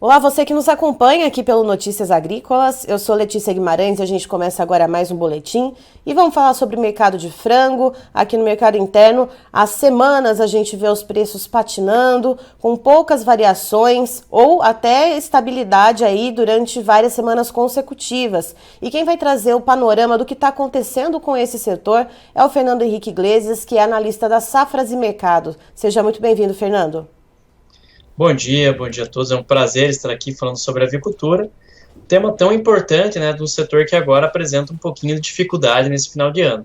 Olá, você que nos acompanha aqui pelo Notícias Agrícolas. Eu sou Letícia Guimarães e a gente começa agora mais um boletim e vamos falar sobre o mercado de frango. Aqui no mercado interno, há semanas a gente vê os preços patinando, com poucas variações ou até estabilidade aí durante várias semanas consecutivas. E quem vai trazer o panorama do que está acontecendo com esse setor é o Fernando Henrique Iglesias, que é analista da Safras e Mercado. Seja muito bem-vindo, Fernando. Bom dia a todos. É um prazer estar aqui falando sobre avicultura, um tema tão importante, né, de um setor que agora apresenta um pouquinho de dificuldade nesse final de ano.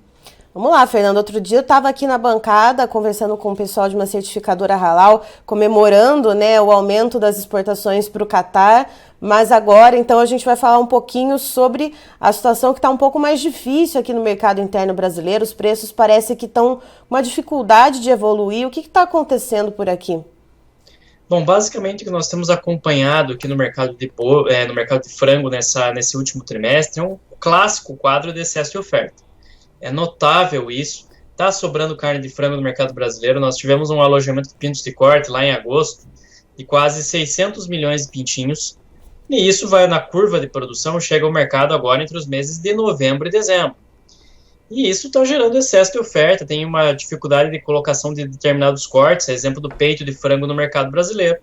Vamos lá, Fernando. Outro dia eu estava aqui na bancada conversando com o pessoal de uma certificadora halal, comemorando, né, o aumento das exportações para o Catar, mas agora, então, a gente vai falar um pouquinho sobre a situação que está um pouco mais difícil aqui no mercado interno brasileiro. Os preços parecem que estão com uma dificuldade de evoluir. O que está acontecendo por aqui? Bom, basicamente o que nós temos acompanhado aqui no mercado no mercado de frango nesse último trimestre é um clássico quadro de excesso de oferta. É notável isso. Está sobrando carne de frango no mercado brasileiro. Nós tivemos um alojamento de pintos de corte lá em agosto de quase 600 milhões de pintinhos. E isso vai na curva de produção, chega ao mercado agora entre os meses de novembro e dezembro. E isso está gerando excesso de oferta, tem uma dificuldade de colocação de determinados cortes, exemplo do peito de frango no mercado brasileiro.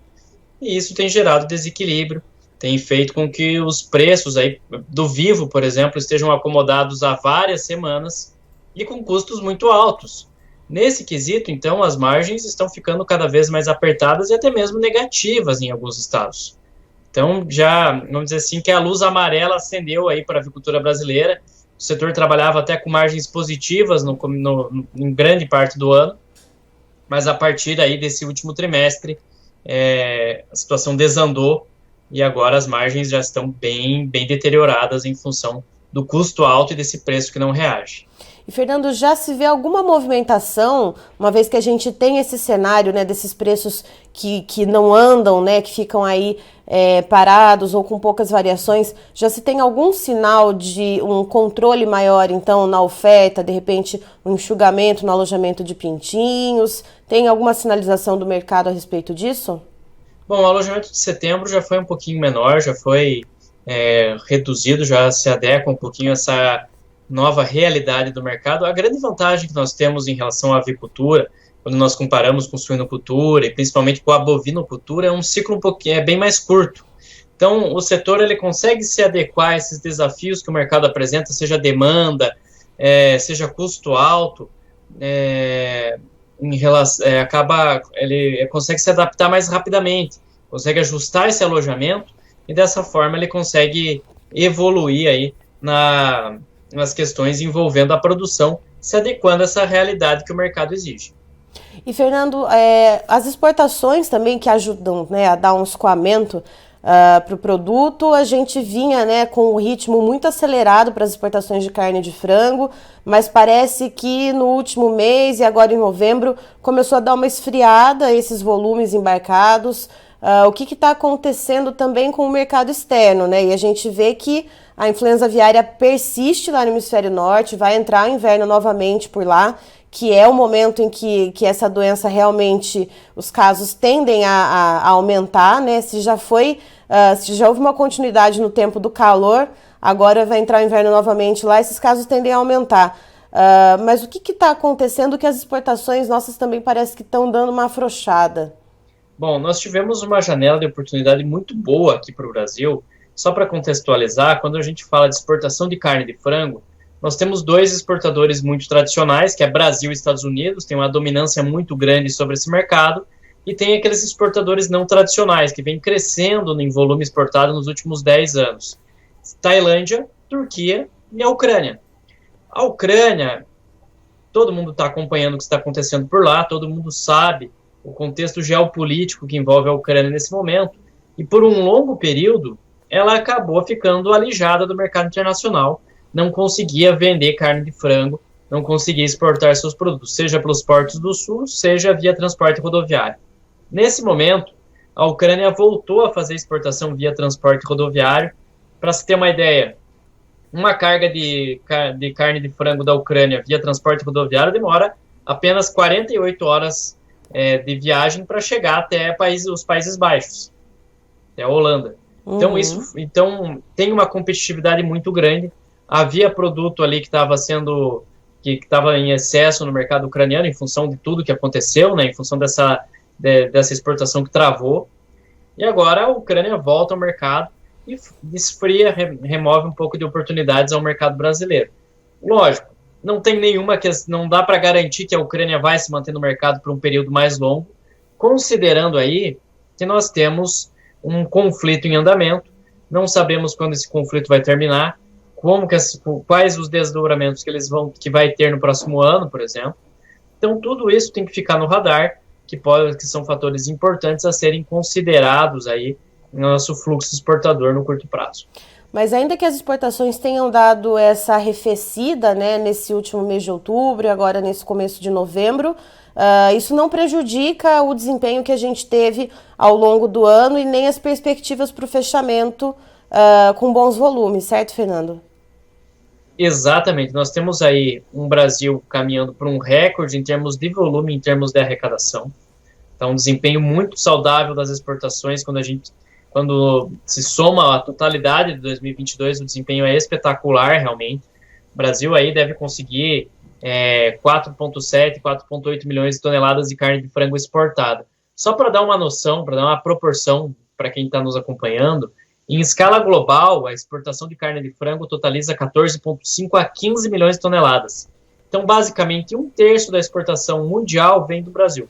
E isso tem gerado desequilíbrio, tem feito com que os preços aí do vivo, por exemplo, estejam acomodados há várias semanas e com custos muito altos. Nesse quesito, então, as margens estão ficando cada vez mais apertadas e até mesmo negativas em alguns estados. Então, já, vamos dizer assim, que a luz amarela acendeu aí para a avicultura brasileira. O setor trabalhava até com margens positivas em grande parte do ano, mas a partir aí desse último trimestre, a situação desandou e agora as margens já estão bem deterioradas em função do custo alto e desse preço que não reage. E, Fernando, já se vê alguma movimentação, uma vez que a gente tem esse cenário, né, desses preços que não andam, né, que ficam aí parados ou com poucas variações, já se tem algum sinal de um controle maior, então, na oferta, de repente, um enxugamento no alojamento de pintinhos? Tem alguma sinalização do mercado a respeito disso? Bom, o alojamento de setembro já foi um pouquinho menor, já foi reduzido, já se adequa um pouquinho a essa nova realidade do mercado. A grande vantagem que nós temos em relação à avicultura, quando nós comparamos com suinocultura e principalmente com a bovinocultura, é um ciclo bem mais curto. Então, o setor ele consegue se adequar a esses desafios que o mercado apresenta, seja demanda, seja custo alto, ele consegue se adaptar mais rapidamente, consegue ajustar esse alojamento e dessa forma ele consegue evoluir aí nas questões envolvendo a produção, se adequando a essa realidade que o mercado exige. E, Fernando, as exportações também que ajudam, né, a dar um escoamento para o produto, a gente vinha, né, com um ritmo muito acelerado para as exportações de carne de frango, mas parece que no último mês e agora em novembro começou a dar uma esfriada esses volumes embarcados. O que está acontecendo também com o mercado externo, né? E a gente vê que a influenza aviária persiste lá no hemisfério norte, vai entrar o inverno novamente por lá, que é o momento em que essa doença realmente, os casos tendem a aumentar, né? Se já houve uma continuidade no tempo do calor, agora vai entrar o inverno novamente lá, esses casos tendem a aumentar. Mas o que está acontecendo que as exportações nossas também parece que estão dando uma afrouxada? Bom, nós tivemos uma janela de oportunidade muito boa aqui para o Brasil. Só para contextualizar, quando a gente fala de exportação de carne de frango, nós temos dois exportadores muito tradicionais, que é Brasil e Estados Unidos, tem uma dominância muito grande sobre esse mercado, e tem aqueles exportadores não tradicionais, que vem crescendo em volume exportado nos últimos 10 anos. Tailândia, Turquia e a Ucrânia. A Ucrânia, todo mundo está acompanhando o que está acontecendo por lá, todo mundo sabe o contexto geopolítico que envolve a Ucrânia nesse momento, e por um longo período, ela acabou ficando alijada do mercado internacional, não conseguia vender carne de frango, não conseguia exportar seus produtos, seja pelos portos do sul, seja via transporte rodoviário. Nesse momento, a Ucrânia voltou a fazer exportação via transporte rodoviário. Para se ter uma ideia, uma carga de carne de frango da Ucrânia via transporte rodoviário demora apenas 48 horas de viagem para chegar até os Países Baixos. é a Holanda. Então, então tem uma competitividade muito grande. Havia produto ali que estava em excesso no mercado ucraniano, em função de tudo que aconteceu, né, em função dessa exportação que travou. E agora a Ucrânia volta ao mercado e esfria, remove um pouco de oportunidades ao mercado brasileiro. Lógico, não tem nenhuma que não dá para garantir que a Ucrânia vai se manter no mercado por um período mais longo, considerando aí que nós temos um conflito em andamento, não sabemos quando esse conflito vai terminar, quais os desdobramentos que vai ter no próximo ano, por exemplo. Então tudo isso tem que ficar no radar, que são fatores importantes a serem considerados aí no nosso fluxo exportador no curto prazo. Mas ainda que as exportações tenham dado essa arrefecida, né, nesse último mês de outubro e agora nesse começo de novembro, isso não prejudica o desempenho que a gente teve ao longo do ano e nem as perspectivas para o fechamento com bons volumes, certo, Fernando? Exatamente. Nós temos aí um Brasil caminhando para um recorde em termos de volume, em termos de arrecadação. Então, um desempenho muito saudável das exportações quando se soma a totalidade de 2022, o desempenho é espetacular, realmente. O Brasil aí deve conseguir 4,7, 4,8 milhões de toneladas de carne de frango exportada. Só para dar uma noção, para dar uma proporção para quem está nos acompanhando, em escala global, a exportação de carne de frango totaliza 14,5 a 15 milhões de toneladas. Então, basicamente, 1/3 da exportação mundial vem do Brasil.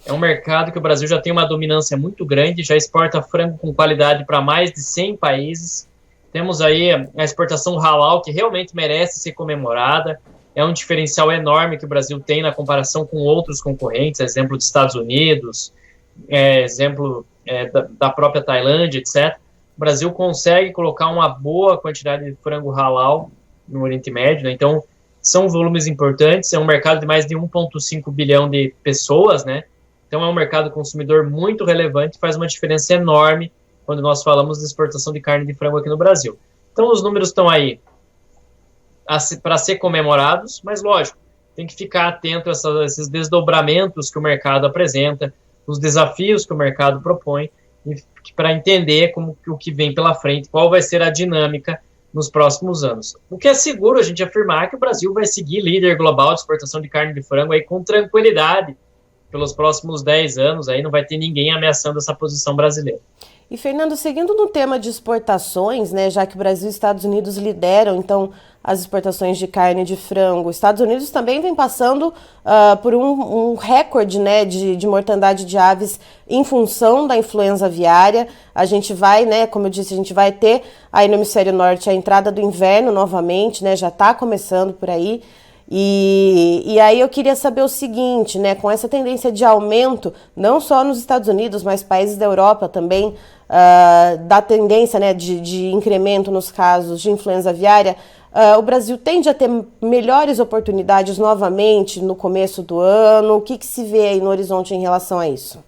É um mercado que o Brasil já tem uma dominância muito grande, já exporta frango com qualidade para mais de 100 países. Temos aí a exportação halal, que realmente merece ser comemorada. É um diferencial enorme que o Brasil tem na comparação com outros concorrentes, exemplo dos Estados Unidos, exemplo da própria Tailândia, etc. O Brasil consegue colocar uma boa quantidade de frango halal no Oriente Médio, né? Então, são volumes importantes, é um mercado de mais de 1,5 bilhão de pessoas, né? Então, é um mercado consumidor muito relevante, faz uma diferença enorme quando nós falamos de exportação de carne de frango aqui no Brasil. Então, os números estão aí para ser comemorados, mas, lógico, tem que ficar atento a esses desdobramentos que o mercado apresenta, os desafios que o mercado propõe, para entender o que vem pela frente, qual vai ser a dinâmica nos próximos anos. O que é seguro a gente afirmar que o Brasil vai seguir líder global de exportação de carne de frango aí com tranquilidade pelos próximos 10 anos, aí não vai ter ninguém ameaçando essa posição brasileira. E, Fernando, seguindo no tema de exportações, né, já que o Brasil e Estados Unidos lideram, então, as exportações de carne de frango, os Estados Unidos também vem passando por um recorde, né, de mortandade de aves em função da influenza aviária. A gente vai, né, como eu disse, a gente vai ter aí no hemisfério norte a entrada do inverno novamente, né, já está começando por aí. E aí eu queria saber o seguinte, né, com essa tendência de aumento, não só nos Estados Unidos, mas países da Europa também, da tendência, né, de incremento nos casos de influenza aviária, o Brasil tende a ter melhores oportunidades novamente no começo do ano? O que se vê aí no horizonte em relação a isso?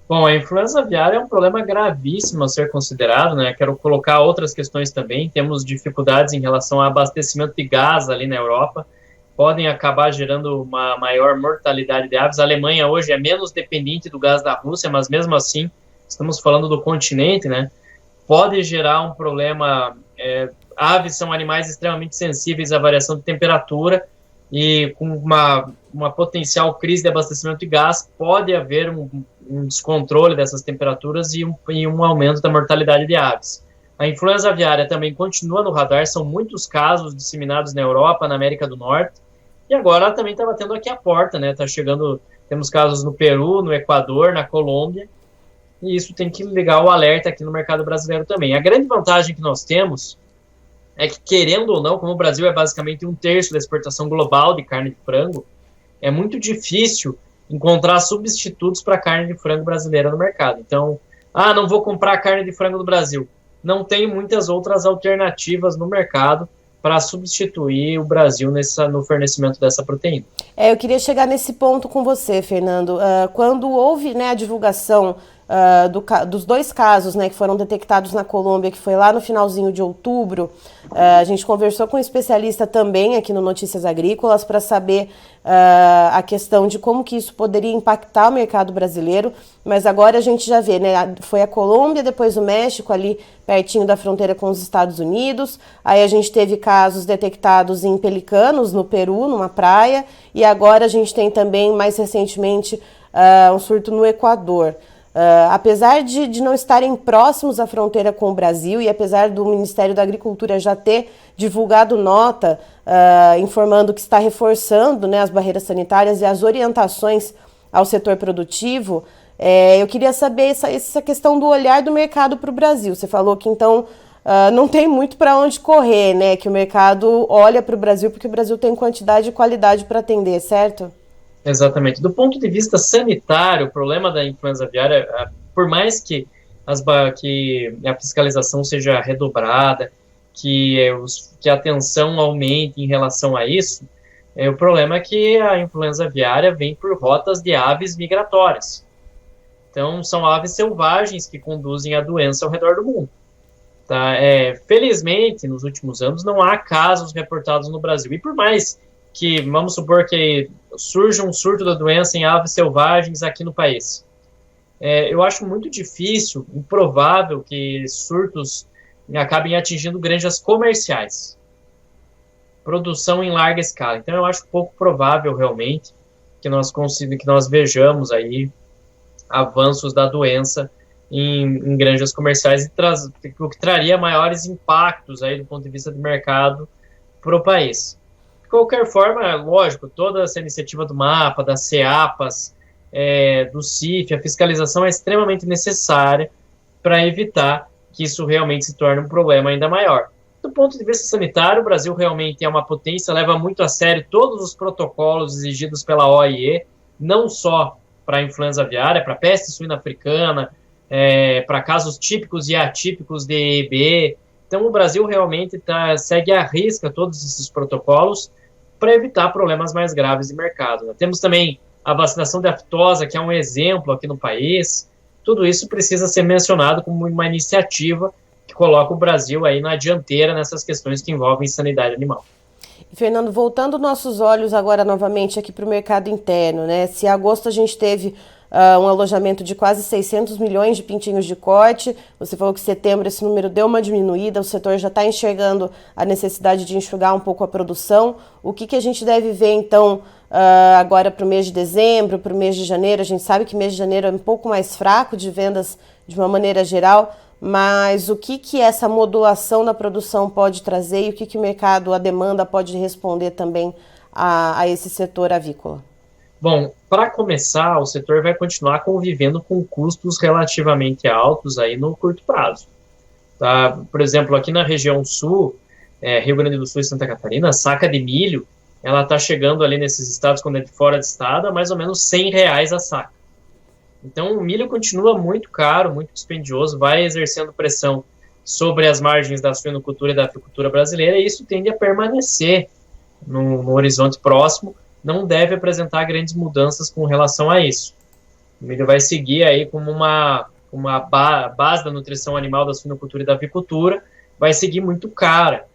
Bom, a influenza aviária é um problema gravíssimo a ser considerado, né? Quero colocar outras questões também. Temos dificuldades em relação ao abastecimento de gás ali na Europa, podem acabar gerando uma maior mortalidade de aves. A Alemanha hoje é menos dependente do gás da Rússia, mas mesmo assim, estamos falando do continente, né? Pode gerar um problema. Aves são animais extremamente sensíveis à variação de temperatura e com uma potencial crise de abastecimento de gás, pode haver um descontrole dessas temperaturas e um aumento da mortalidade de aves. A influenza aviária também continua no radar, são muitos casos disseminados na Europa, na América do Norte, e agora ela também está batendo aqui a porta, né? Tá chegando, temos casos no Peru, no Equador, na Colômbia, e isso tem que ligar o alerta aqui no mercado brasileiro também. A grande vantagem que nós temos é que, querendo ou não, como o Brasil é basicamente 1/3 da exportação global de carne de frango, é muito difícil encontrar substitutos para a carne de frango brasileira no mercado. Então, não vou comprar carne de frango do Brasil. Não tem muitas outras alternativas no mercado para substituir o Brasil no fornecimento dessa proteína. Eu queria chegar nesse ponto com você, Fernando. Quando houve, né, a divulgação dos 2 casos, né, que foram detectados na Colômbia, que foi lá no finalzinho de outubro. A gente conversou com um especialista também aqui no Notícias Agrícolas para saber a questão de como que isso poderia impactar o mercado brasileiro, mas agora a gente já vê, né, foi a Colômbia, depois o México, ali pertinho da fronteira com os Estados Unidos, aí a gente teve casos detectados em pelicanos, no Peru, numa praia, e agora a gente tem também, mais recentemente, um surto no Equador. Apesar de não estarem próximos à fronteira com o Brasil e apesar do Ministério da Agricultura já ter divulgado nota informando que está reforçando, né, as barreiras sanitárias e as orientações ao setor produtivo, eu queria saber essa questão do olhar do mercado para o Brasil. Você falou que então não tem muito para onde correr, né, que o mercado olha para o Brasil porque o Brasil tem quantidade e qualidade para atender, certo? Exatamente. Do ponto de vista sanitário, o problema da influenza aviária, por mais que a fiscalização seja redobrada, que a atenção aumente em relação a isso, o problema é que a influenza aviária vem por rotas de aves migratórias. Então, são aves selvagens que conduzem a doença ao redor do mundo. Tá? Felizmente, nos últimos anos, não há casos reportados no Brasil. E por mais que, vamos supor que surja um surto da doença em aves selvagens aqui no país. Eu acho muito difícil, improvável que surtos acabem atingindo granjas comerciais. Produção em larga escala. Então, eu acho pouco provável, realmente, que nós vejamos aí avanços da doença em granjas comerciais, o que traria maiores impactos aí do ponto de vista do mercado para o país. De qualquer forma, lógico, toda essa iniciativa do MAPA, das CEAPAS, do CIF, a fiscalização é extremamente necessária para evitar que isso realmente se torne um problema ainda maior. Do ponto de vista sanitário, o Brasil realmente é uma potência, leva muito a sério todos os protocolos exigidos pela OIE, não só para a influenza aviária, para a peste suína africana, para casos típicos e atípicos de EB. Então, o Brasil realmente segue à risca todos esses protocolos para evitar problemas mais graves de mercado, né? Temos também a vacinação de aftosa, que é um exemplo aqui no país. Tudo isso precisa ser mencionado como uma iniciativa que coloca o Brasil aí na dianteira nessas questões que envolvem sanidade animal. Fernando, voltando nossos olhos agora novamente aqui para o mercado interno, né? Se em agosto a gente teve um alojamento de quase 600 milhões de pintinhos de corte, você falou que em setembro esse número deu uma diminuída, o setor já está enxergando a necessidade de enxugar um pouco a produção. O que a gente deve ver, então, agora para o mês de dezembro, para o mês de janeiro? A gente sabe que mês de janeiro é um pouco mais fraco de vendas de uma maneira geral, mas o que essa modulação da produção pode trazer e o que o mercado, a demanda, pode responder também a esse setor avícola? Bom, para começar, o setor vai continuar convivendo com custos relativamente altos aí no curto prazo. Tá? Por exemplo, aqui na região sul, Rio Grande do Sul e Santa Catarina, a saca de milho, ela está chegando ali nesses estados, quando é de fora de estado, a mais ou menos R$100 a saca. Então, o milho continua muito caro, muito dispendioso, vai exercendo pressão sobre as margens da suinocultura e da apicultura brasileira, e isso tende a permanecer no horizonte próximo, não deve apresentar grandes mudanças com relação a isso. O milho vai seguir aí como uma base da nutrição animal da suinocultura e da apicultura, vai seguir muito cara,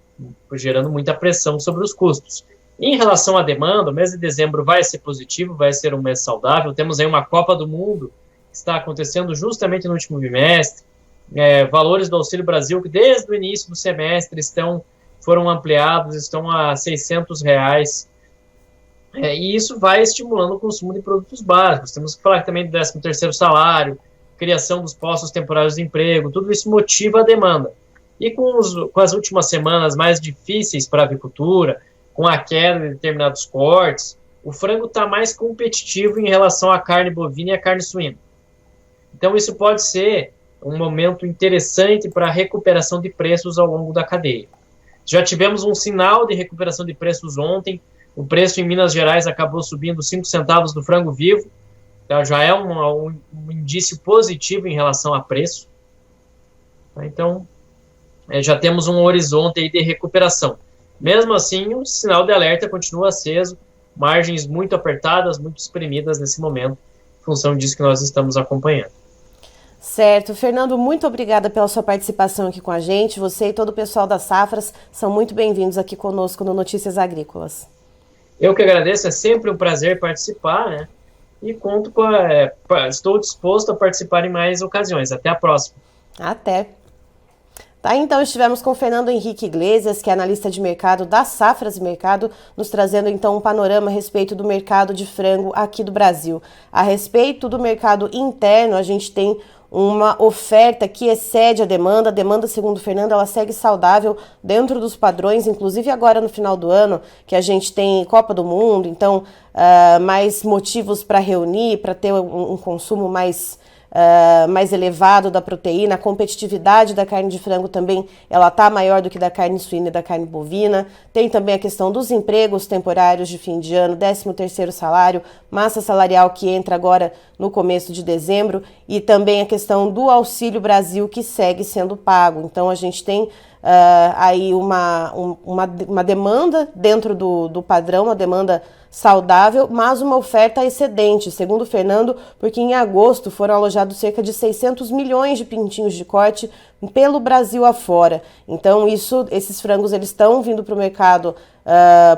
gerando muita pressão sobre os custos. Em relação à demanda, o mês de dezembro vai ser positivo, vai ser um mês saudável. Temos aí uma Copa do Mundo que está acontecendo justamente no último bimestre. Valores do Auxílio Brasil, que desde o início do semestre foram ampliados, estão a R$600. E isso vai estimulando o consumo de produtos básicos. Temos que falar também do 13º salário, criação dos postos temporários de emprego, tudo isso motiva a demanda. E com as últimas semanas mais difíceis para a avicultura, com a queda de determinados cortes, o frango está mais competitivo em relação à carne bovina e à carne suína. Então isso pode ser um momento interessante para a recuperação de preços ao longo da cadeia. Já tivemos um sinal de recuperação de preços ontem. O preço em Minas Gerais acabou subindo 5 centavos do frango vivo. Já é um indício positivo em relação a preço. Então, já temos um horizonte aí de recuperação. Mesmo assim, o sinal de alerta continua aceso, margens muito apertadas, muito espremidas nesse momento, em função disso que nós estamos acompanhando. Certo. Fernando, muito obrigada pela sua participação aqui com a gente. Você e todo o pessoal das safras são muito bem-vindos aqui conosco no Notícias Agrícolas. Eu que agradeço, é sempre um prazer participar, né? E conto estou disposto a participar em mais ocasiões. Até a próxima. Até. Tá, então estivemos com o Fernando Henrique Iglesias, que é analista de mercado da Safras e Mercado, nos trazendo então um panorama a respeito do mercado de frango aqui do Brasil. A respeito do mercado interno, a gente tem uma oferta que excede a demanda. A demanda, segundo o Fernando, ela segue saudável dentro dos padrões, inclusive agora no final do ano, que a gente tem Copa do Mundo, então mais motivos para reunir, para ter um consumo mais elevado da proteína. A competitividade da carne de frango também ela está maior do que da carne suína e da carne bovina. Tem também a questão dos empregos temporários de fim de ano, 13º salário, massa salarial que entra agora no começo de dezembro, e também a questão do Auxílio Brasil que segue sendo pago. Então a gente tem aí uma demanda dentro do padrão, uma demanda saudável, mas uma oferta excedente, segundo o Fernando, porque em agosto foram alojados cerca de 600 milhões de pintinhos de corte pelo Brasil afora. Então esses frangos eles estão vindo para o mercado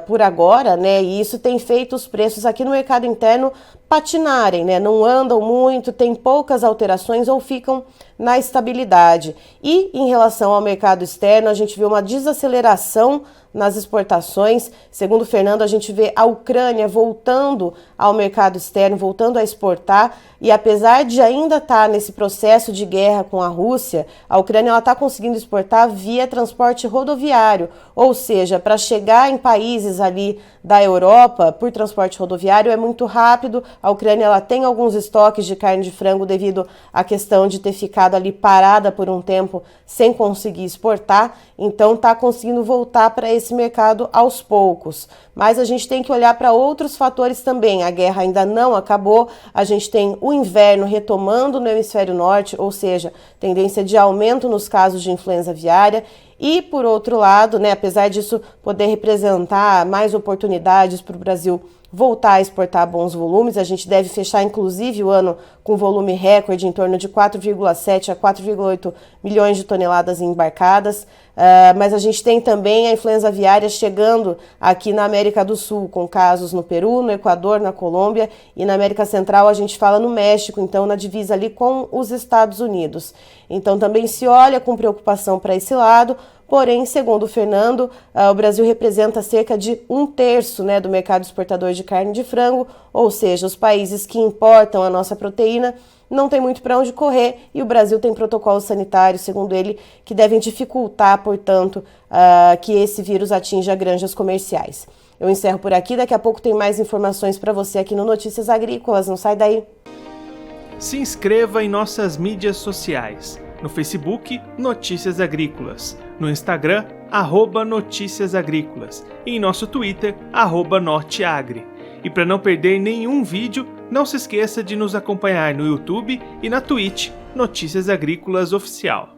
por agora, né? E isso tem feito os preços aqui no mercado interno patinarem, né? Não andam muito, tem poucas alterações ou ficam na estabilidade. E em relação ao mercado externo, a gente viu uma desaceleração nas exportações. Segundo o Fernando, a gente vê a Ucrânia voltando ao mercado externo, voltando a exportar, e apesar de ainda estar nesse processo de guerra com a Rússia, a Ucrânia está conseguindo exportar via transporte rodoviário, ou seja, para chegar em países ali da Europa por transporte rodoviário é muito rápido. A Ucrânia ela tem alguns estoques de carne de frango devido à questão de ter ficado ali parada por um tempo sem conseguir exportar, então está conseguindo voltar para esse mercado aos poucos. Mas a gente tem que olhar para outros fatores também. A guerra ainda não acabou, a gente tem o inverno retomando no hemisfério norte, ou seja, tendência de aumento nos casos de influenza aviária. E, por outro lado, né, apesar disso poder representar mais oportunidades para o Brasil voltar a exportar bons volumes, a gente deve fechar, inclusive, o ano com volume recorde em torno de 4,7 a 4,8 milhões de toneladas embarcadas. Mas a gente tem também a influenza aviária chegando aqui na América do Sul, com casos no Peru, no Equador, na Colômbia, e na América Central a gente fala no México, então na divisa ali com os Estados Unidos. Então também se olha com preocupação para esse lado. Porém, segundo o Fernando, o Brasil representa cerca de 1/3, né, do mercado exportador de carne de frango, ou seja, os países que importam a nossa proteína não tem muito para onde correr, e o Brasil tem protocolos sanitários, segundo ele, que devem dificultar, portanto, que esse vírus atinja granjas comerciais. Eu encerro por aqui, daqui a pouco tem mais informações para você aqui no Notícias Agrícolas, não sai daí. Se inscreva em nossas mídias sociais. No Facebook, Notícias Agrícolas. No Instagram, @Notícias Agrícolas. E em nosso Twitter, @Norteagri. E para não perder nenhum vídeo, não se esqueça de nos acompanhar no YouTube e na Twitch, Notícias Agrícolas Oficial.